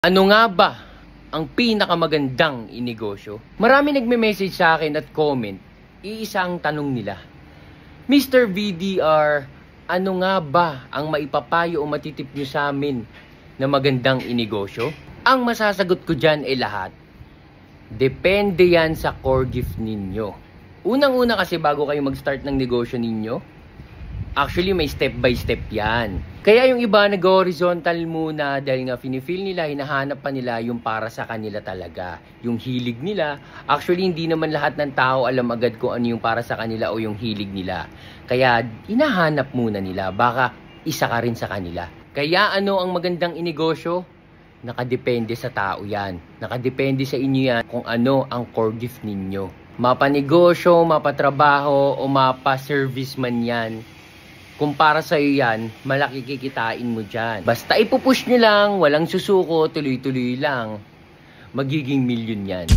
Ano nga ba ang pinakamagandang inegosyo? Marami nagme-message sa akin at comment, iisa ang tanong nila. Mr. VDR, ano nga ba ang maipapayo o matitip nyo sa amin na magandang inegosyo? Ang masasagot ko dyan ay lahat. Depende yan sa core gift ninyo. Unang-una kasi bago kayo mag-start ng negosyo ninyo, actually may step by step yan. Kaya yung iba nag-horizontal muna dahil nga finifeel nila, hinahanap pa nila yung para sa kanila talaga. Yung hilig nila. Actually hindi naman lahat ng tao alam agad kung ano yung para sa kanila o yung hilig nila. Kaya hinahanap muna nila, baka isa ka rin sa kanila. Kaya ano ang magandang inegosyo? Nakadepende sa tao yan. Nakadepende sa inyo yan kung ano ang core gift ninyo. Mapanegosyo, mapatrabaho o mapa-service man yan. Kung para sa'yo yan, malaki kikitain mo dyan. Basta ipupush nyo lang, walang susuko, tuloy-tuloy lang. Magiging milyon yan.